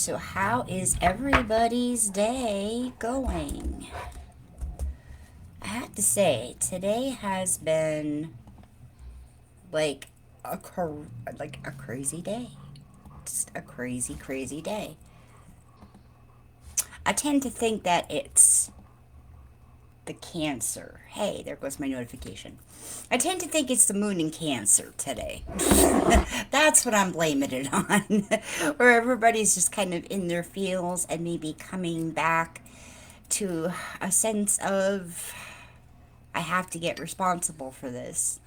So, how is everybody's day going? I have to say, today has been like a crazy day. Just a crazy, crazy day. I tend to think that it's the Cancer. Hey, there goes my notification. I tend to think it's the moon in Cancer today. That's what I'm blaming it on. Where everybody's just kind of in their feels and maybe coming back to a sense of I have to get responsible for this.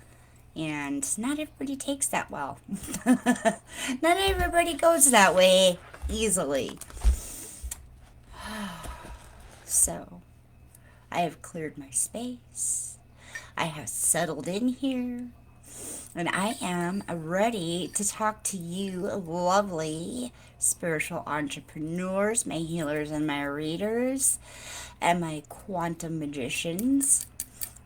And not everybody takes that well. Not everybody goes that way easily. So, I have cleared my space. I have settled in here. And I am ready to talk to you, lovely spiritual entrepreneurs, my healers, and my readers, and my quantum magicians,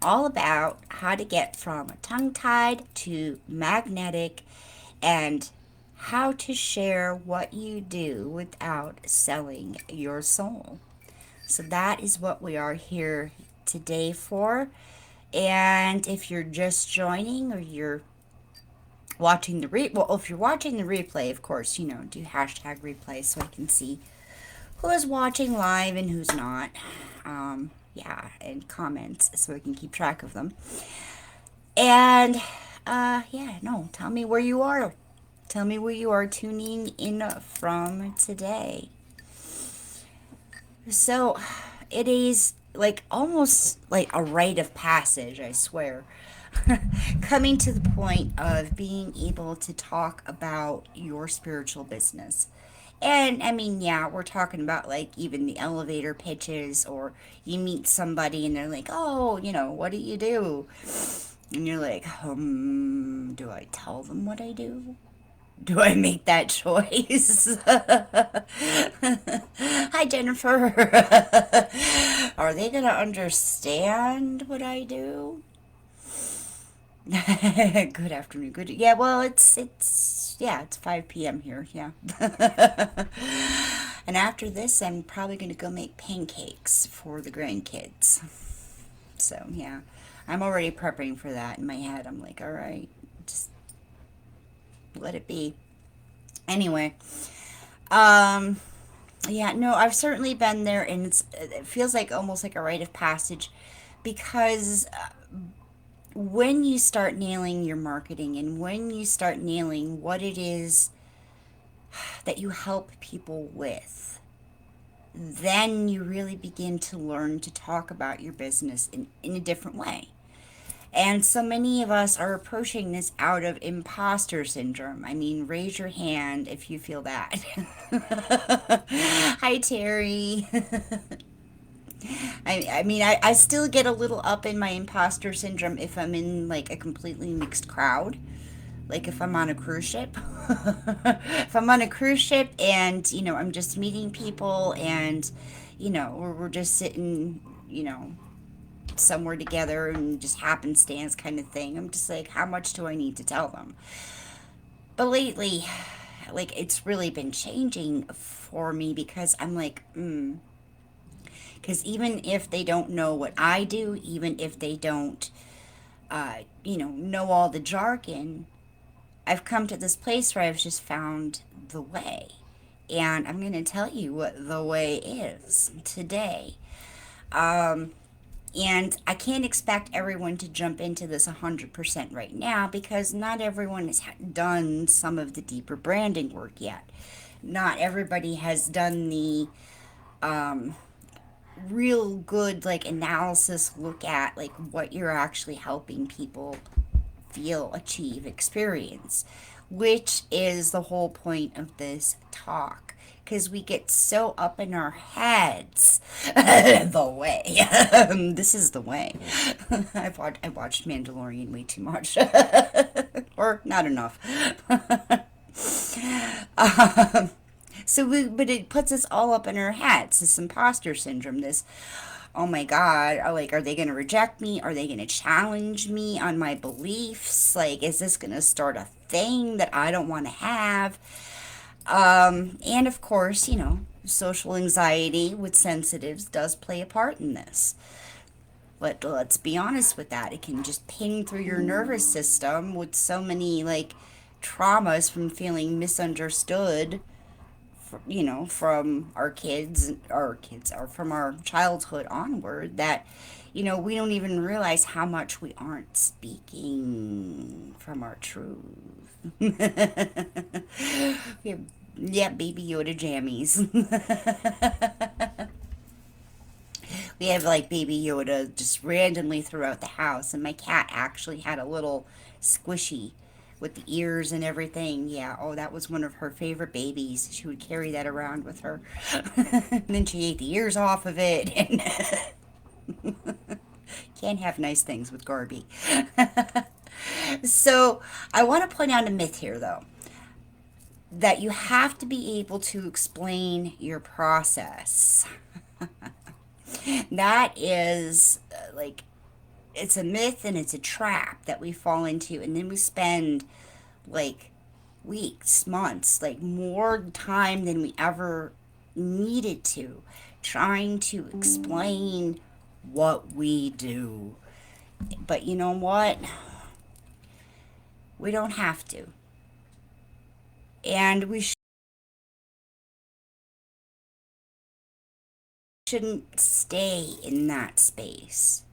all about how to get from tongue tied to magnetic and how to share what you do without selling your soul. So, that is what we are here today for. And if you're just joining or you're watching the well, if you're watching the replay, of course, do hashtag replay so I can see who is watching live and who's not. Yeah, and comments so I can keep track of them. And yeah, no, tell me where you are. Tell me where you are tuning in from today. So, it is like almost like a rite of passage, I swear. Coming to the point of being able to talk about your spiritual business. And I mean, yeah, we're talking about like even the elevator pitches, or you meet somebody and they're like, oh, what do you do? And you're like, do I tell them what I do? Do I make that choice? Hi, Jennifer. Are they going to understand what I do? Good afternoon. Good. Yeah, well, it's 5 p.m. here. Yeah. And after this, I'm probably going to go make pancakes for the grandkids. So, yeah. I'm already prepping for that in my head. I'm like, all right, just let it be. Anyway, um, yeah, no, I've certainly been there, and it feels like almost like a rite of passage because when you start nailing your marketing and when you start nailing what it is that you help people with, then you really begin to learn to talk about your business in a different way. And so many of us are approaching this out of imposter syndrome. I mean, raise your hand if you feel that. Hi, Terry. I still get a little up in my imposter syndrome if I'm in like a completely mixed crowd. Like if I'm on a cruise ship. If I'm on a cruise ship and, I'm just meeting people and, we're just sitting, somewhere together and just happenstance kind of thing. I'm just like, how much do I need to tell them? But lately, like, it's really been changing for me because I'm like, because even if they don't know what I do, even if they don't, know all the jargon, I've come to this place where I've just found the way. And I'm going to tell you what the way is today. Um, and I can't expect everyone to jump into this 100% right now because not everyone has done some of the deeper branding work yet. Not everybody has done the um, real good like analysis look at like what you're actually helping people feel, achieve, experience, which is the whole point of this talk. Because we get so up in our heads. The way. This is the way. I watched Mandalorian way too much. Or not enough. um, but it puts us all up in our heads. This imposter syndrome, this oh my god, are they going to reject me? Are they going to challenge me on my beliefs? Like, is this going to start a thing that I don't want to have? And of course, social anxiety with sensitives does play a part in this. But let's be honest with that. It can just ping through your nervous system with so many like traumas from feeling misunderstood, from our kids, or from our childhood onward, that we don't even realize how much we aren't speaking from our truth. Yeah, yeah, baby Yoda jammies. We have like baby Yoda just randomly throughout the house, and my cat actually had a little squishy with the ears and everything. Yeah, oh, that was one of her favorite babies. She would carry that around with her. And then she ate the ears off of it. And can't have nice things with Garby. So I want to point out a myth here, though, that you have to be able to explain your process. That is like, it's a myth and it's a trap that we fall into, and then we spend like weeks, months, like more time than we ever needed to, trying to explain what we do. But you know what? We don't have to. And we shouldn't stay in that space.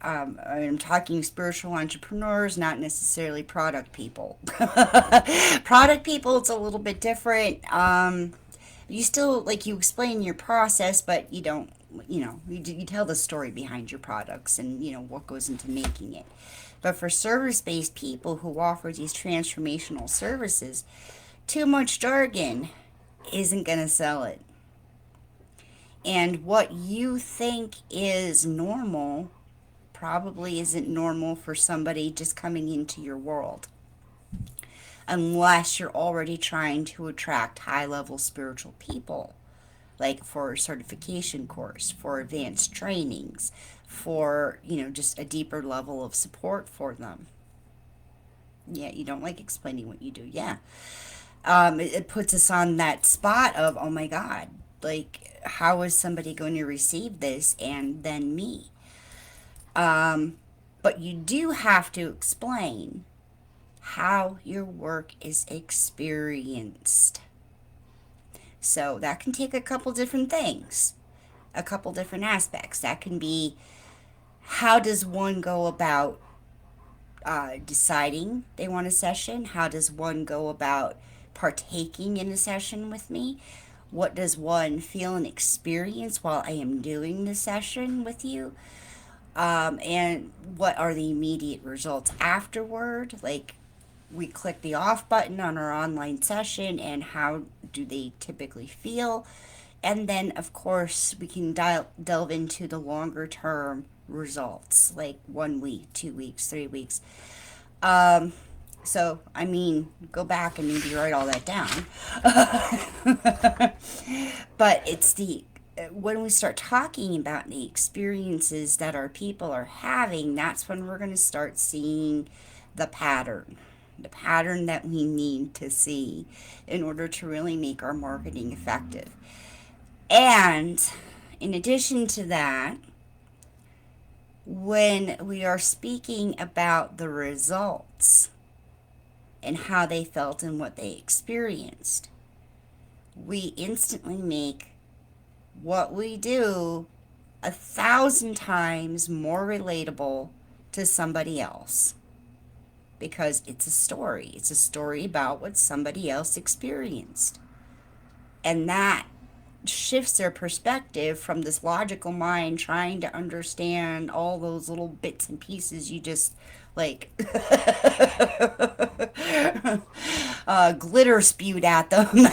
I'm talking spiritual entrepreneurs, not necessarily product people. Product people, it's a little bit different. You still, like, you explain your process, but you don't, you tell the story behind your products and, what goes into making it. But for service based people who offer these transformational services, too much jargon isn't going to sell it. And what you think is normal probably isn't normal for somebody just coming into your world, unless you're already trying to attract high level spiritual people, like for a certification course, for advanced trainings, for, just a deeper level of support for them. Yeah, you don't like explaining what you do. Yeah. It puts us on that spot of, oh my God, like, how is somebody going to receive this and then me? But you do have to explain how your work is experienced. So that can take a couple different things, a couple different aspects. That can be, how does one go about deciding they want a session? How does one go about partaking in a session with me? What does one feel and experience while I am doing the session with you? And what are the immediate results afterward? Like, we click the off button on our online session, and how do they typically feel? And then, of course, we can delve into the longer term results, like 1 week, 2 weeks, 3 weeks. Um, so, I mean, go back and maybe write all that down. But it's the when we start talking about the experiences that our people are having, that's when we're going to start seeing the pattern, the pattern that we need to see in order to really make our marketing effective. And in addition to that, when we are speaking about the results and how they felt and what they experienced, we instantly make what we do 1,000 times more relatable to somebody else, because it's a story. It's a story about what somebody else experienced. And that shifts their perspective from this logical mind trying to understand all those little bits and pieces you just like glitter spewed at them.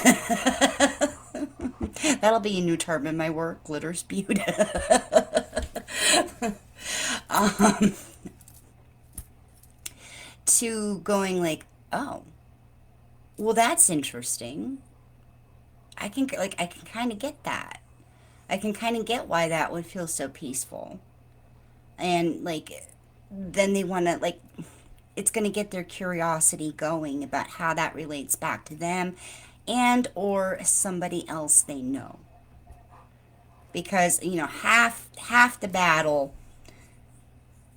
That'll be a new term in my work, glitter spewed. um, to going like, oh, well, that's interesting. I can kind of get that. I can kind of get why that would feel so peaceful. And like, then they want to it's going to get their curiosity going about how that relates back to them and or somebody else they know. Because, half the battle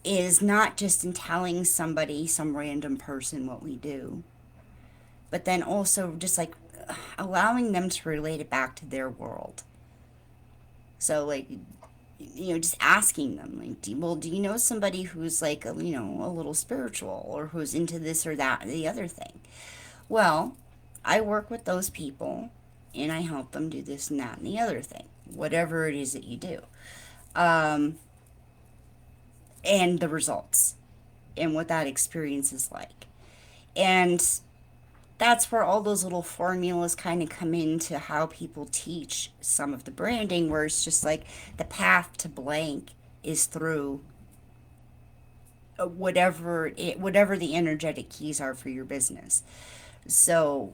is not just in telling somebody, some random person, what we do, but then also just like allowing them to relate it back to their world. So, like, just asking them, like, do you know somebody who's like, a little spiritual, or who's into this or that or the other thing? Well, I work with those people and I help them do this and that and the other thing, whatever it is that you do. Um, and the results and what that experience is like. And that's where all those little formulas kind of come into how people teach some of the branding, where it's just like the path to blank is through whatever the energetic keys are for your business. So,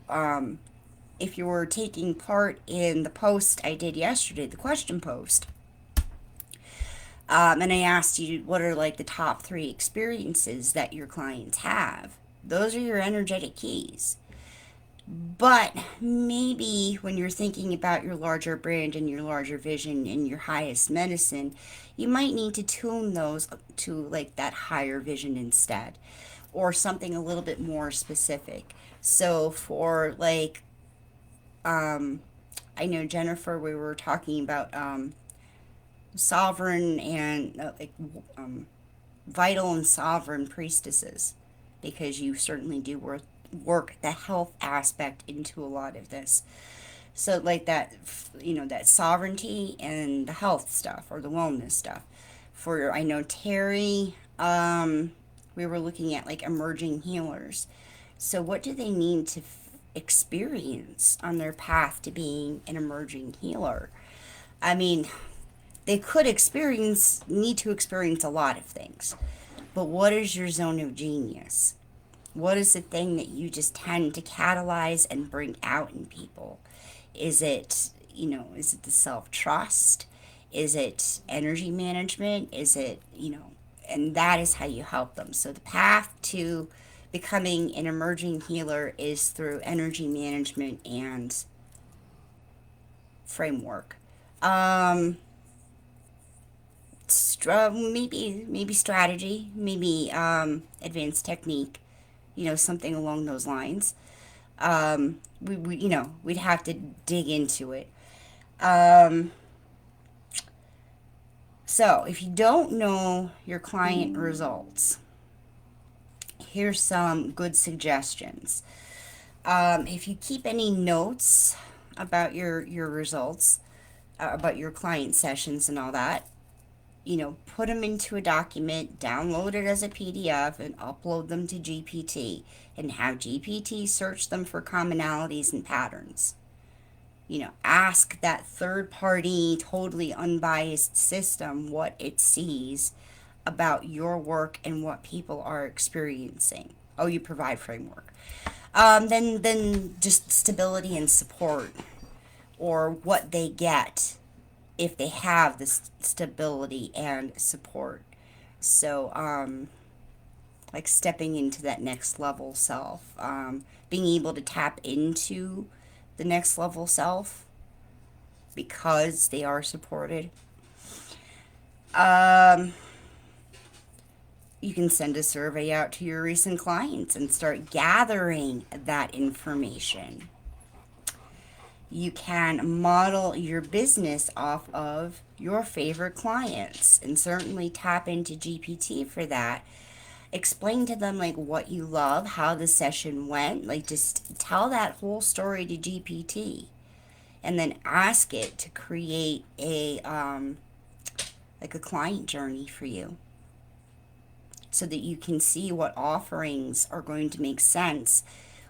if you were taking part in the post I did yesterday, the question post, and I asked you what are like the top 3 experiences that your clients have, those are your energetic keys. But maybe when you're thinking about your larger brand and your larger vision and your highest medicine, you might need to tune those to like that higher vision instead, or something a little bit more specific. So for like, I know Jennifer, we were talking about sovereign and vital and sovereign priestesses, because you certainly do work the health aspect into a lot of this. So like that, that sovereignty and the health stuff, or the wellness stuff. For, I know Terry, we were looking at like emerging healers. So what do they need to experience on their path to being an emerging healer? I mean, they could need to experience a lot of things. But what is your zone of genius? What is the thing that you just tend to catalyze and bring out in people? Is it the self trust? Is it energy management? And that is how you help them. So the path to becoming an emerging healer is through energy management and framework. Um, maybe strategy, maybe advanced technique, something along those lines. We'd have to dig into it. Um, so if you don't know your client results, here's some good suggestions. If you keep any notes about your results, about your client sessions and all that, put them into a document, download it as a PDF, and upload them to GPT, and have GPT search them for commonalities and patterns. Ask that third party, totally unbiased system what it sees about your work and what people are experiencing. Oh, you provide framework. Then just stability and support, or what they get if they have this stability and support. So, like stepping into that next level self, being able to tap into the next level self because they are supported. Um, you can send a survey out to your recent clients and start gathering that information. You can model your business off of your favorite clients and certainly tap into GPT for that. Explain to them like what you love, how the session went, like just tell that whole story to GPT, and then ask it to create a client journey for you, so that you can see what offerings are going to make sense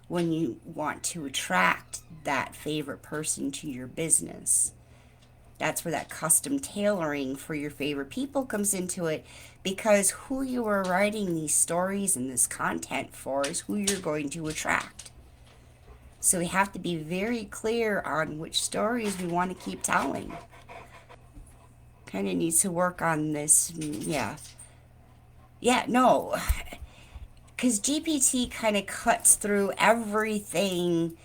when you want to attract that favorite person to your business. That's where that custom tailoring for your favorite people comes into it, because who you are writing these stories and this content for is who you're going to attract. So we have to be very clear on which stories we want to keep telling. Kind of needs to work on this. Yeah. Yeah, no. Because GPT kind of cuts through everything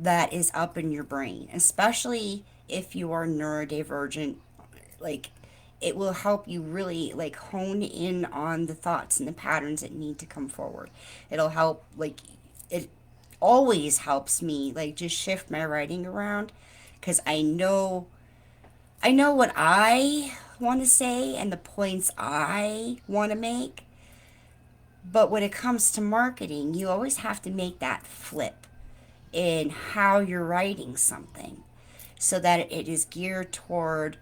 that is up in your brain, especially if you are neurodivergent. Like, it will help you really like hone in on the thoughts and the patterns that need to come forward. It'll help, like, it always helps me like just shift my writing around, because I know what I want to say and the points I want to make. But when it comes to marketing, you always have to make that flip in how you're writing something, so that it is geared toward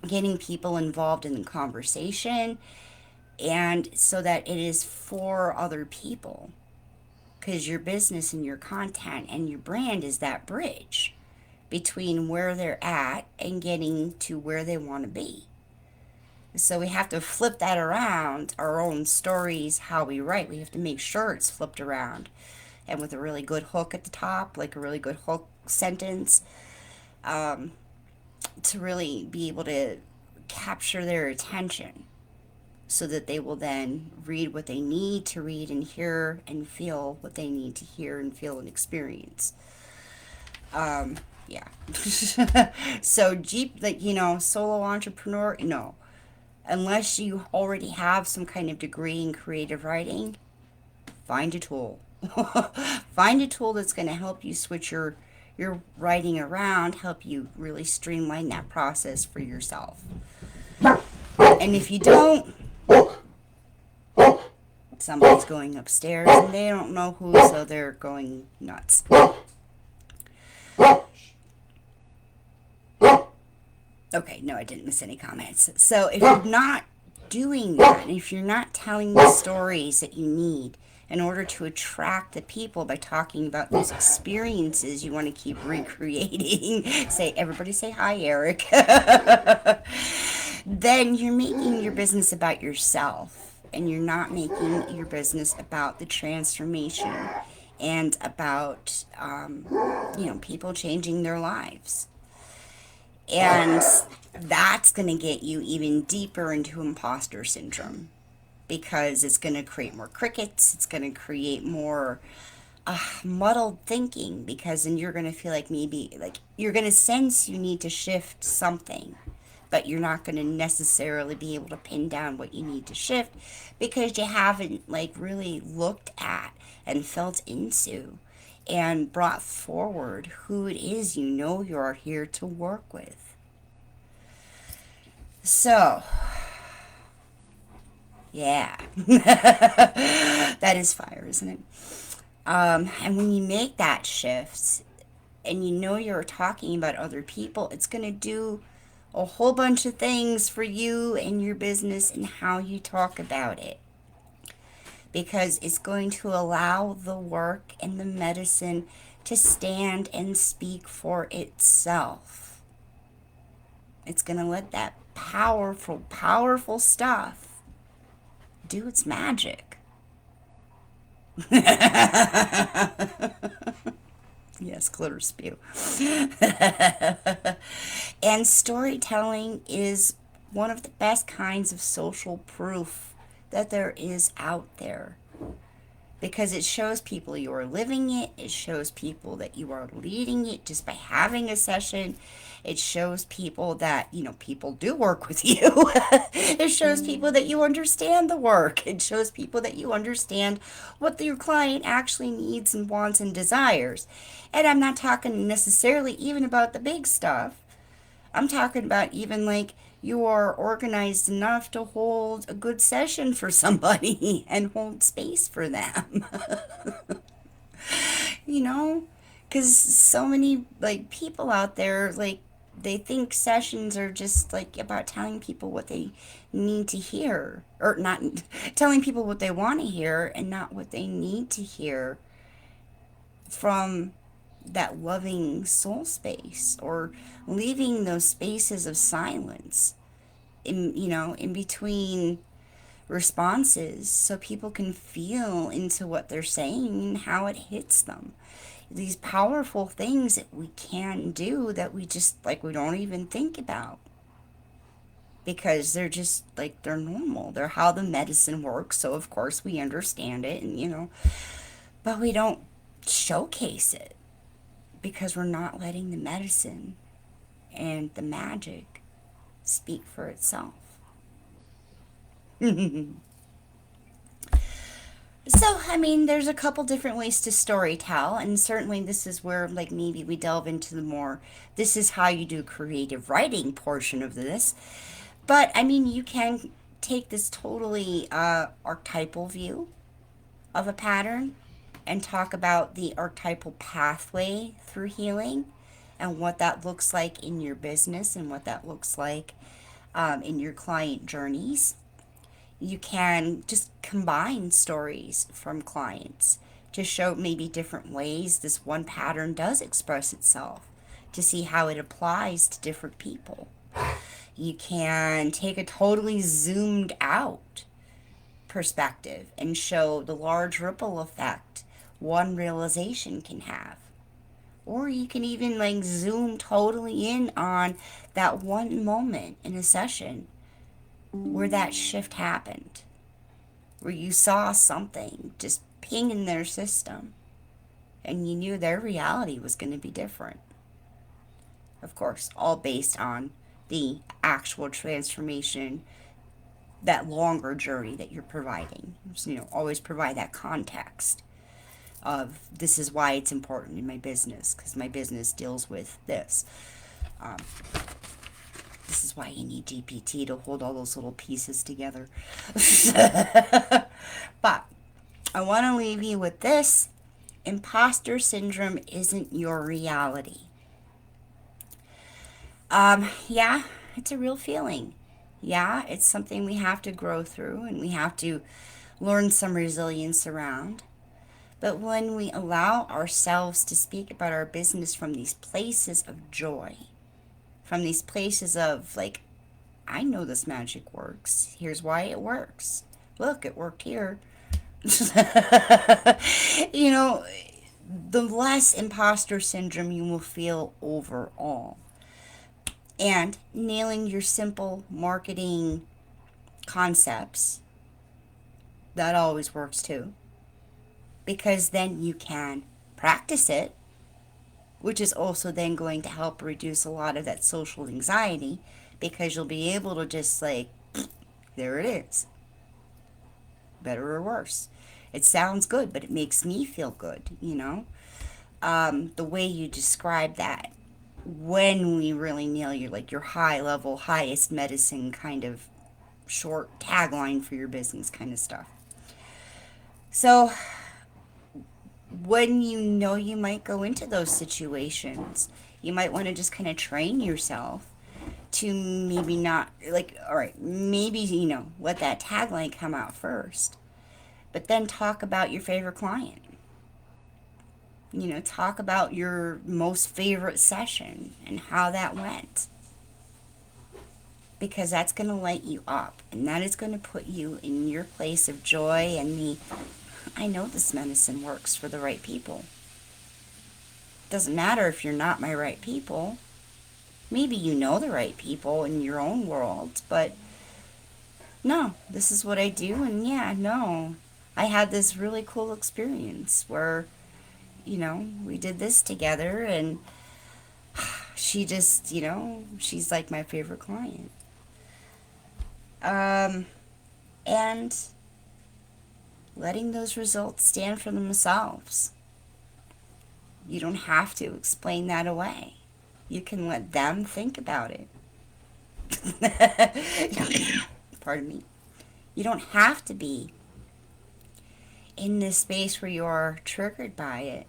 getting people involved in the conversation, and so that it is for other people, because your business and your content and your brand is that bridge between where they're at and getting to where they want to be. So we have to flip that around, our own stories, how we write. We have to make sure it's flipped around. And with a really good hook at the top, like a really good hook sentence, um, to really be able to capture their attention, so that they will then read what they need to read and hear and feel what they need to hear and feel and experience. Yeah. So, Jeep, like, solo entrepreneur, no. Unless you already have some kind of degree in creative writing, find a tool. Find a tool that's going to help you switch your writing around, help you really streamline that process for yourself. And if you don't, somebody's going upstairs and they don't know who, so they're going nuts. Okay, no, I didn't miss any comments. So if you're not doing that, if you're not telling the stories that you need in order to attract the people by talking about those experiences you want to keep recreating, say, everybody say hi, Eric, then you're making your business about yourself, and you're not making your business about the transformation and about, people changing their lives. And that's going to get you even deeper into imposter syndrome, because it's going to create more crickets. It's going to create more muddled thinking, because then you're going to feel like maybe, like, you're going to sense you need to shift something, but you're not going to necessarily be able to pin down what you need to shift, because you haven't, like, really looked at and felt into and brought forward who it is you're here to work with. So, yeah. That is fire, isn't it? And when you make that shift and you're talking about other people, it's going to do a whole bunch of things for you and your business and how you talk about it, because it's going to allow the work and the medicine to stand and speak for itself. It's going to let that powerful, powerful stuff do its magic. Yes, glitter spew. And storytelling is one of the best kinds of social proof that there is out there, because it shows people you are living it. It shows people that you are leading it just by having a session. It shows people that, people do work with you. It shows people that you understand the work. It shows people that you understand what your client actually needs and wants and desires. And I'm not talking necessarily even about the big stuff. I'm talking about even like you are organized enough to hold a good session for somebody and hold space for them. you know? Because so many like people out there, like, they think sessions are just like about telling people what they need to hear, or not telling people what they want to hear and not what they need to hear from that loving soul space, or leaving those spaces of silence in between responses, so people can feel into what they're saying and how it hits them. These powerful things that we can do that we just, like, we don't even think about, because they're just like, they're normal, they're how the medicine works, so of course we understand it, and but we don't showcase it, because we're not letting the medicine and the magic speak for itself. So, I mean, there's a couple different ways to story tell, and certainly this is where, like, maybe we delve into the more, this is how you do creative writing portion of this. But, I mean, you can take this totally archetypal view of a pattern and talk about the archetypal pathway through healing and what that looks like in your business and what that looks like in your client journeys. You can just combine stories from clients to show maybe different ways this one pattern does express itself, to see how it applies to different people. You can take a totally zoomed out perspective and show the large ripple effect one realization can have. Or you can even like zoom totally in on that one moment in a session where that shift happened, where you saw something just ping in their system and you knew their reality was going to be different. Of course, all based on the actual transformation, that longer journey that you're providing. So, always provide that context of this is why it's important in my business, because my business deals with this. Um, this is why you need GPT to hold all those little pieces together. But I want to leave you with this. Imposter syndrome isn't your reality. Yeah, it's a real feeling. Yeah, it's something we have to grow through and we have to learn some resilience around. But when we allow ourselves to speak about our business from these places of joy, from these places of like, I know this magic works. Here's why it works. Look, it worked here. you know, the less imposter syndrome you will feel overall. And nailing your simple marketing concepts, that always works too. Because then you can practice it, which is also then going to help reduce a lot of that social anxiety, because you'll be able to just like, there it is. Better or worse. It sounds good, but it makes me feel good. The way you describe that, when we really nail your high level, highest medicine kind of short tagline for your business kind of stuff. So when you know you might go into those situations, you might want to just kind of train yourself to maybe not, like, all right, maybe, let that tagline come out first, but then talk about your favorite client. Talk about your most favorite session and how that went. Because that's going to light you up and that is going to put you in your place of joy and I know this medicine works for the right people. Doesn't matter if you're not my right people. Maybe you know the right people in your own world, but no, this is what I do. And yeah, no, I had this really cool experience where, we did this together and she just, she's like my favorite client. And letting those results stand for themselves. You don't have to explain that away. You can let them think about it. Pardon me. You don't have to be in this space where you're triggered by it.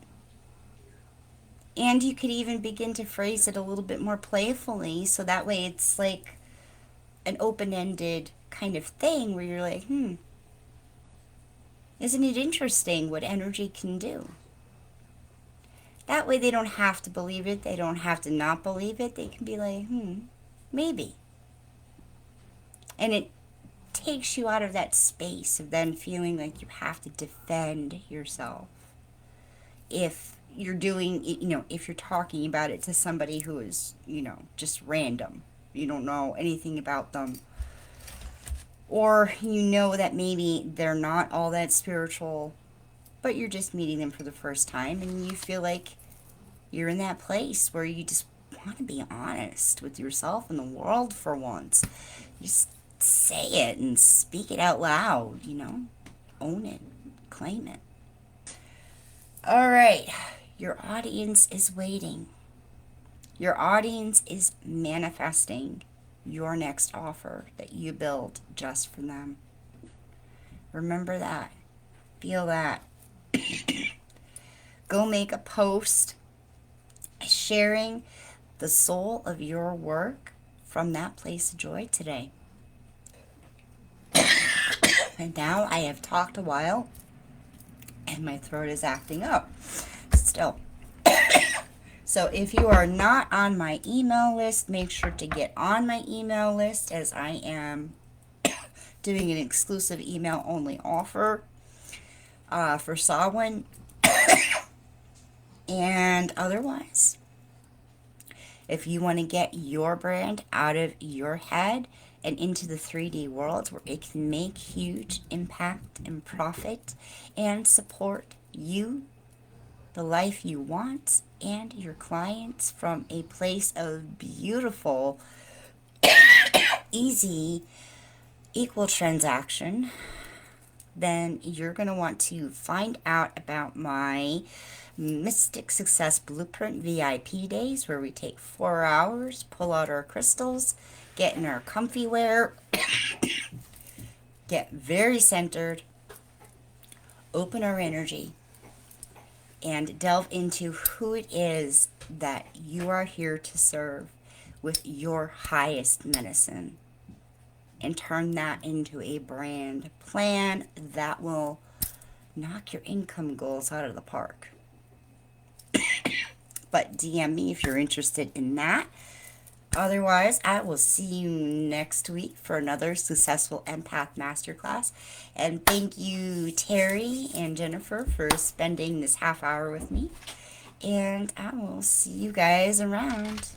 And you could even begin to phrase it a little bit more playfully, so that way it's like an open-ended kind of thing where you're like, isn't it interesting what energy can do? That way they don't have to believe it. They don't have to not believe it. They can be like, maybe. And it takes you out of that space of then feeling like you have to defend yourself. If you're doing, if you're talking about it to somebody who is, just random. You don't know anything about them. Or that maybe they're not all that spiritual, but you're just meeting them for the first time and you feel like You're in that place where you just want to be honest with yourself and the world for once. Just say it and speak it out loud, Own it, claim it. All right, your audience is waiting. Your audience is manifesting your next offer that you build just for them. Remember that. Feel that. Go make a post sharing the soul of your work from that place of joy today. And now I have talked a while and my throat is acting up still. So if you are not on my email list, make sure to get on my email list, as I am doing an exclusive email only offer for Samhain. And otherwise, if you want to get your brand out of your head and into the 3D world where it can make huge impact and profit and support you, the life you want, and your clients from a place of beautiful, easy, equal transaction, then you're going to want to find out about my Mystic Success Blueprint VIP days, where we take 4 hours, pull out our crystals, get in our comfy wear, get very centered, open our energy, and delve into who it is that you are here to serve with your highest medicine, and turn that into a brand plan that will knock your income goals out of the park. But DM me if you're interested in that. Otherwise, I will see you next week for another Successful Empath Masterclass. And thank you, Terry and Jennifer, for spending this half hour with me. And I will see you guys around.